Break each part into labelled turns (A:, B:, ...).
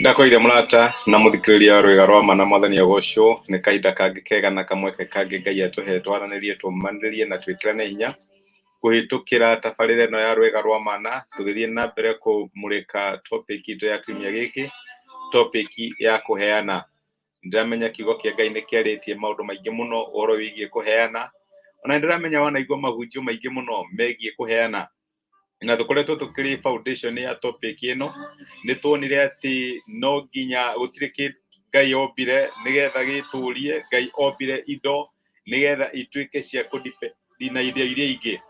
A: Ndakoire murata na muthikiriria rwega rwa mana mwathani agocwo ni kahinda kangi kega na kamweke kangi Ngai atuhe twaranirie tumanirie na twikirane hinya kuhitukira tabarire no ya rwega rwa mana tugithie na mbere kumurika topic itu ya kiumia giki, topic ya kũheana. Ndiramenya kiugo kia Ngai ni kiaritie maundu maingi muno oro wigie kũheana, ona ndiramenya wanaigua mahunjio maingi muno megie kũheana. Na tukoretwo tukiri foundation ya topic ino ni tuonire ati no nginya gũtirĩ kĩndũ Ngai ombire nigetha gĩtũrie, Ngai ombire indo nigetha ituĩke cia kũdipendina irio iria ingĩ.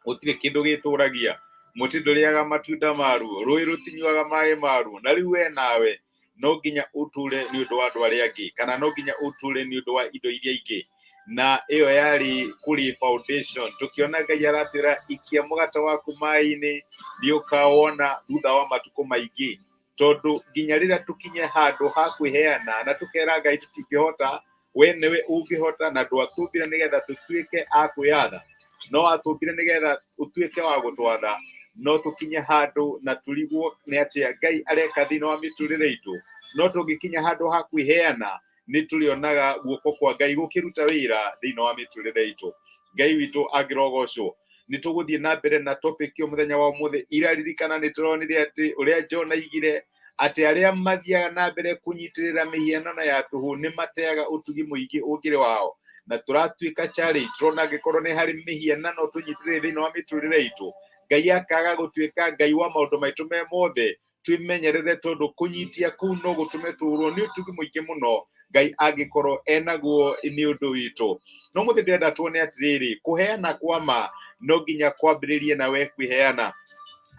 A: Gũtirĩ kĩndũ gĩtũragia, mũtĩ ndũrĩaga matunda maruo, rũĩ rũtinyuaga maĩ maruo, na rĩu we nawe no nginya ũtũre nĩ ũndũ wa andũ arĩa angĩ, kana no nginya ũtũre nĩ ũndũ wa indo iria ingĩ. Na iyo yari kuri foundation tukiona Ngai aratwira ikia mũgate waku maĩ-inĩ nĩ ũkawona thutha wa matukũ maingĩ, tondu nginya rĩrĩa tukinye handũ ha kwĩheana na tukera Ngai tutingĩhota, we nĩwe ũngĩhota na ndwatũmbire nĩgetha tũtuĩke a kwĩyatha, no atũmbire nĩgetha ũtuĩke wa gũtwatha. No tukinye handũ na turigwo nĩ atĩa Ngai areka thĩinĩ wa mĩtũrĩre itũ, no tũngĩkinya handũ ha kwĩheana nĩ turionaga guoko kwa Ngai gũkĩruta wĩra thĩinĩ wa mĩtũrĩre itũ. Ngai witũ angĩrogocwo. Nĩ tũgũthiĩ na mbere na topic yo mũthenya wa ũmũthĩ. Iraririkana nĩ tũronire atĩ ũrĩa John aigire atĩ arĩa mathiaga na mbere kũnyitĩrĩra mĩhianano ya tũhũ nĩ mateaga ũtugi mũingĩ ũngĩrĩ wao, na tũratuĩka challenge. Tũrona angĩkorwo nĩ harĩ mĩhianano tũnyitĩrĩre thĩinĩ wa mĩtũrĩre itũ, Ngai akaga gũtuĩka Ngai wa maũndũ maitũ me mothe, twĩmenyerere tondũ kũnyitia kũu no gũtũme tũrwo nĩ ũtugi mũingĩ mũno Ngai angĩkorwo enaguo nĩ ũndũ witũ. No mũthĩ ndĩrenda tuone atĩrĩrĩ, kũheana kwa ma no nginya kwambĩrĩrie nawe kwĩheana.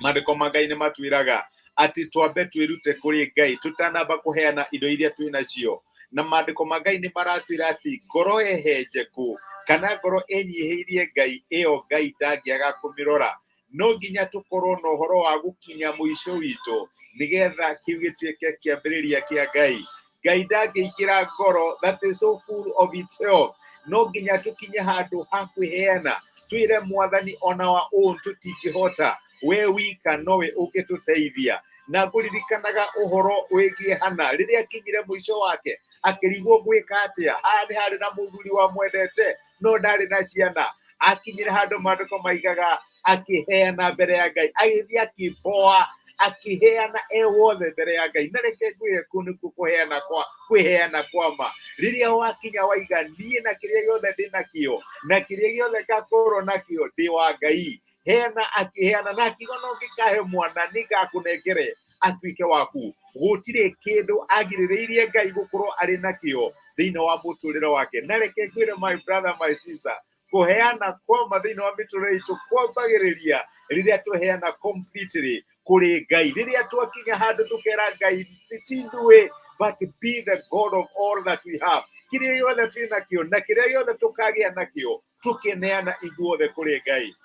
A: Maandĩko ma Ngai nĩ matwĩraga atĩ twambe twĩrute kũrĩ Ngai tũtanamba kũheana indo iria twĩ nacio. Na maandĩko ma Ngai nĩ maratwĩra atĩ ngoro ehenjeku kana ngoro enyihĩirie Ngai, ĩyo Ngai ndangĩaga kũmĩrora. No nginya tũkorwo na ũhoro wa gũkinya mũico witũ nĩgetha kĩu gĩtuĩke kĩambĩrĩria kĩa Ngai. Ngai ndangĩingĩra ngoro that is so full of itself. No nginya tũkinye handũ ha kwĩheana, twĩre mwathani ona wa own tũtingĩhota, we wika nowe ũngĩtũteithia. Na ngũririkanaga ũhoro wĩgiĩ Hana rĩrĩa akinyire mũico wake akĩrigwo gwĩka atĩa. Nĩ harĩ na mũthuri wa mwendete no ndarĩ na ciana. Akinyire handũ maandĩko maigaga akĩheana mbere ya Ngai, agĩthiĩ akĩmboa akĩheana wothe mbere ya Ngai. Na reke ngwĩre kũu nĩkuo kwĩheana kwa ma. Rĩrĩa wakinya waiga niĩ na kĩrĩa gĩothe ndĩ nakĩo na kĩrĩa gĩothe ngakorwo nakĩo ndĩ wa Ngai, heana akĩheana na akiuga no ngĩkahe mwana nĩngakũnengere atuĩke waku. Gũtirĩ kĩndũ agirĩrĩirie Ngai gũkorwo arĩ nakĩo thĩinĩ wa mũtũrĩre wake. Na reke ngwĩre my brother my sister, kũheana kwa ma thĩinĩ wa mĩtũrĩre itũ kwambagĩrĩria rĩrĩa tũheana completely kũrĩ Ngai. Rĩrĩa twakinya handũ tũkera Ngai ti ithuĩ but be the God of all that we have. Kĩrĩa gĩothe twĩ nakĩo na kĩrĩa gĩothe tũkagĩa nakĩo tũkĩneana ithuothe kũrĩ Ngai.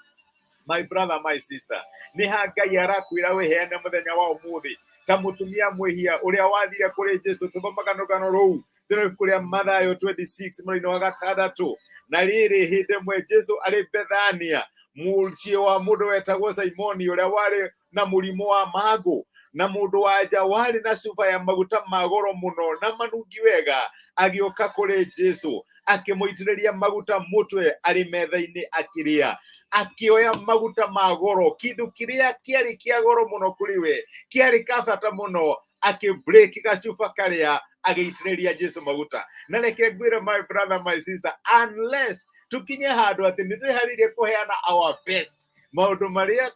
A: My brother my sister, nĩ ha Ngai arakwĩra wĩheane mũthenya wa ũmũthĩ. Ta mũtumia mwĩhia ũrĩa wathire kũrĩ Jesũ, tũthomaga rũgano rũu thĩinĩ wa ibuku rĩa Mathayo 26 mũthenya wa 6. Na rĩrĩ hĩndĩ ĩmwe Jesũ arĩ Bethania, mũciĩ wa mũndũ wetagwo Simoni ũrĩa warĩ na mũrimũ wa mangũ, na mũndũ wa nja warĩ na cuba ya maguta ma goro mũno na manungi wega, agĩũka kũrĩ Jesũ akĩmũitĩrĩria maguta mũtwe arĩ metha-inĩ akĩrĩa. Akĩoya maguta ma goro, kĩndũ kĩrĩa kĩarĩ kĩa goro mũno kũrĩ we, kĩarĩ kabata mũno, akĩbreak gacuba karĩa agĩitĩrĩria Jesũ maguta. Na reke ngwĩre my brother my sister, unless tukinye handũ atĩ nĩ twĩharĩirie kũheana our best, maũndũ marĩa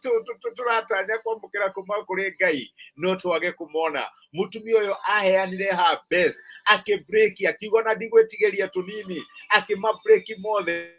A: tũratanya kwamũkĩra kuma kũrĩ Ngai no twage kũmona. Mũtumia ũyũ aheanire her best, akĩbreak, akiuga na ndigwĩtigĩria tũnini, akĩmabreak mothe